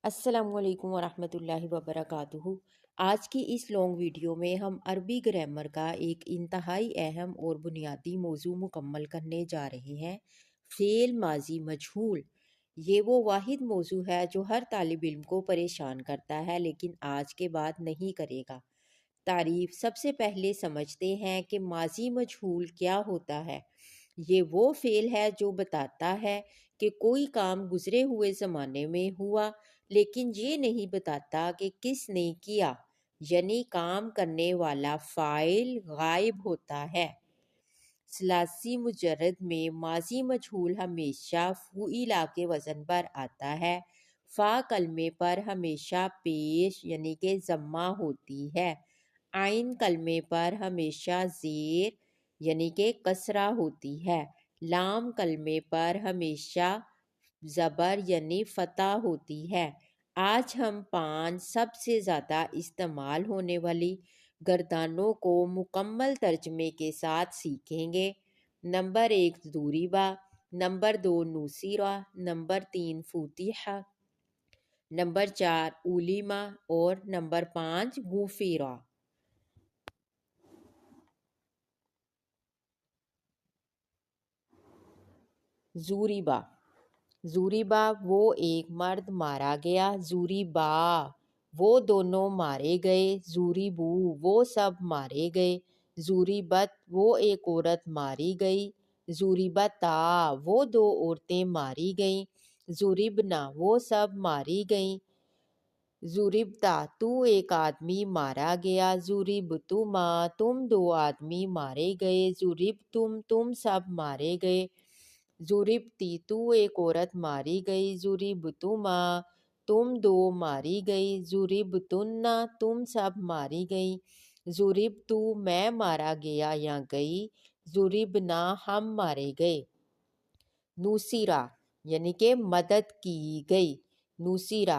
السلام علیکم ورحمۃ اللہ وبرکاتہ۔ آج کی اس لانگ ویڈیو میں ہم عربی گرامر کا ایک انتہائی اہم اور بنیادی موضوع مکمل کرنے جا رہے ہیں، فعل ماضی مجہول۔ یہ وہ واحد موضوع ہے جو ہر طالب علم کو پریشان کرتا ہے لیکن آج کے بعد نہیں کرے گا۔ تعریف سب سے پہلے سمجھتے ہیں کہ ماضی مجہول کیا ہوتا ہے۔ یہ وہ فعل ہے جو بتاتا ہے کہ کوئی کام گزرے ہوئے زمانے میں ہوا لیکن یہ نہیں بتاتا کہ کس نے کیا، یعنی کام کرنے والا فاعل غائب ہوتا ہے۔ ثلاثی مجرد میں ماضی مجہول ہمیشہ فعیلا کے وزن پر آتا ہے۔ فا کلمے پر ہمیشہ پیش یعنی کہ ضمہ ہوتی ہے۔ عین کلمے پر ہمیشہ زیر یعنی کہ کسرہ ہوتی ہے۔ لام کلمے پر ہمیشہ زبر یعنی فتح ہوتی ہے۔ آج ہم 5 سب سے زیادہ استعمال ہونے والی گردانوں کو مکمل ترجمے کے ساتھ سیکھیں گے۔ نمبر 1 ضُرِبَ، نمبر 2 نُصِرَ، نمبر 3 فُتِحَ، نمبر 4 عُلِمَ اور نمبر 5 غُفِرَ۔ ضُرِبَ، ضُرِبَ وہ ایک مرد مارا گیا۔ ضُرِبَا وہ دونوں مارے گئے۔ ضُرِبُوا وہ سب مارے گئے۔ ضُرِبَت وہ ایک عورت ماری گئی۔ ضُرِبَتَا وہ 2 عورتیں ماری گئیں۔ ضُرِبْنَا وہ سب ماری گئیں۔ ضُرِبْتَ تو ایک آدمی مارا گیا۔ ضُرِبْتُمَا تم 2 آدمی مارے گئے۔ ضُرِبْتُم تم سب مارے گئے۔ ضُرِبْتِ تو ایک عورت ماری گئی۔ ضُرِبْتُمَا تم 2 ماری گئی۔ ضُرِبْتُنَّ تم سب ماری گئیں۔ ضُرِبْتُ میں مارا گیا یا گئی۔ ضُرِبْنَا ہم مارے گئے۔ نُصِرَ یعنی کہ مدد کی گئی۔ نُصِرَ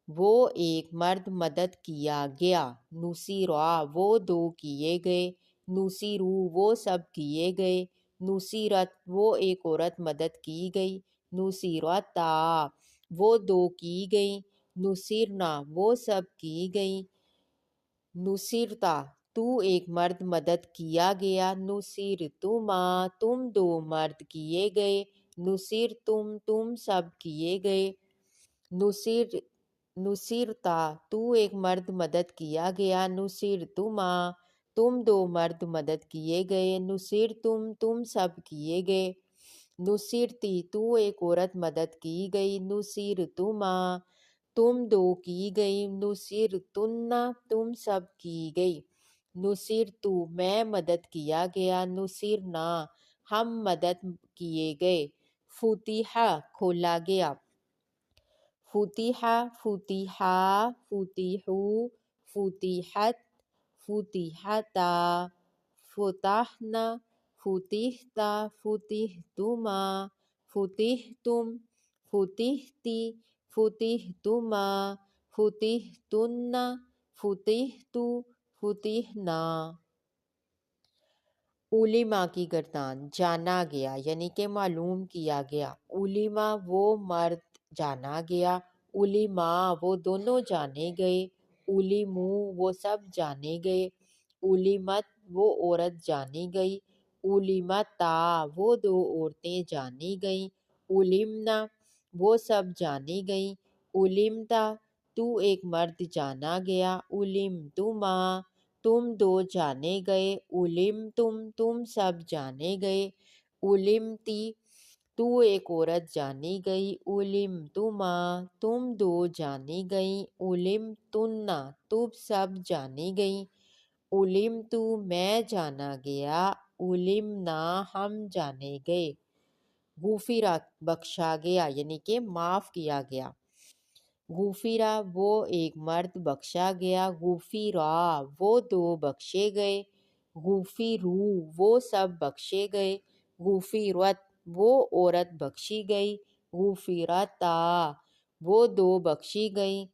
وہ ایک مرد مدد کیا گیا۔ نُصِرَا وہ 2 کیے گئے۔ نُصِرُوا وہ سب کیے گئے۔ نُصِرَت وہ ایک عورت مدد کی گئی۔ نُصِرَتا وہ 2 کی گئیں۔ نُصِرْنَا وہ سب کی گئیں۔ نُصِرْتَ تو ایک مرد مدد کیا گیا۔ نُصِرْتُمَا تم 2 مرد کیے گئے۔ نُصِرْتُم تم سب کیے گئے۔ نُصِرْتَ تو ایک مرد مدد کیا گیا۔ نُصِرْتُمَا تم 2 مرد مدد کیے گئے۔ نُصِرْتُم تم سب کیے گئے۔ نُصِرْتِ تو ایک عورت مدد کی گئی۔ نُصِرْتُمَا تم 2 کی گئی۔ نُصِرْتُنَّ تم سب کی گئی۔ نُصِرْتُ میں مدد کیا گیا۔ نُصِرْنَا ہم مدد کیے گئے۔ فُتِحَ کھولا گیا۔ فُتِحَ فُتِحَا فُتِحُوا فُتِحَت فُتِحَتَا فُتَحْنَ فُتِحْتَ فُتِحْتُمَا فُتِحْتُم فُتِحْتِ فُتِحْتُمَا فُتِحْتُنَّ فُتِحْتُ فُتِحْنَا۔ علما کی گردان جانا گیا یعنی کہ معلوم کیا گیا۔ علما وہ مرد جانا گیا۔ علما وہ دونوں جانے گئے۔ علموا وہ سب جانے گئے۔ علمت وہ عورت جانی گئی۔ علمتا وہ 2 عورتیں جانی گئیں۔ علمنا وہ سب جانی گئیں۔ علمتا تو ایک مرد جانا گیا۔ علمتما تم 2 جانے گئے۔ علمتم تم سب جانے گئے۔ علمتی تو ایک عورت جانی گئی۔ علمتما تم 2 جانی گئیں۔ علمتن تم سب جانی گئیں۔ علمتُ میں جانا گیا۔ علمنا ہم جانے گئے۔ غُفِرَ بخشا گیا یعنی کہ معاف کیا گیا۔ غُفِرَ وہ ایک مرد بخشا گیا۔ غُفِرَا وہ 2 بخشے گئے۔ غُفِرُوا وہ سب بخشے گئے۔ غُفِرَت وہ عورت بخشی گئی۔ غُفِرَتَا وہ 2 بخشی گئیں۔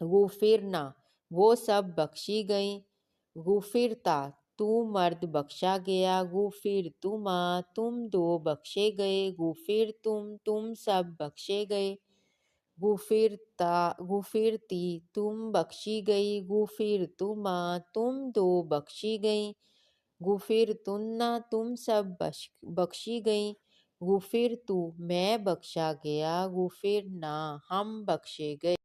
غُفِرْنَا وہ سب بخشی گئیں۔ غُفِرْتَ تو مرد بخشا گیا۔ غُفِرْتُمَا تم 2 بخشے گئے۔ غُفِرْتُم تم سب بخشے گئے۔ غفرتی تم بخشی گئی، غفرتما تم دو بخشی گئیں، غفرتن تم سب بخشی گئیں، غفرتو میں بخشا گیا، غفرنا ہم بخشے گئے۔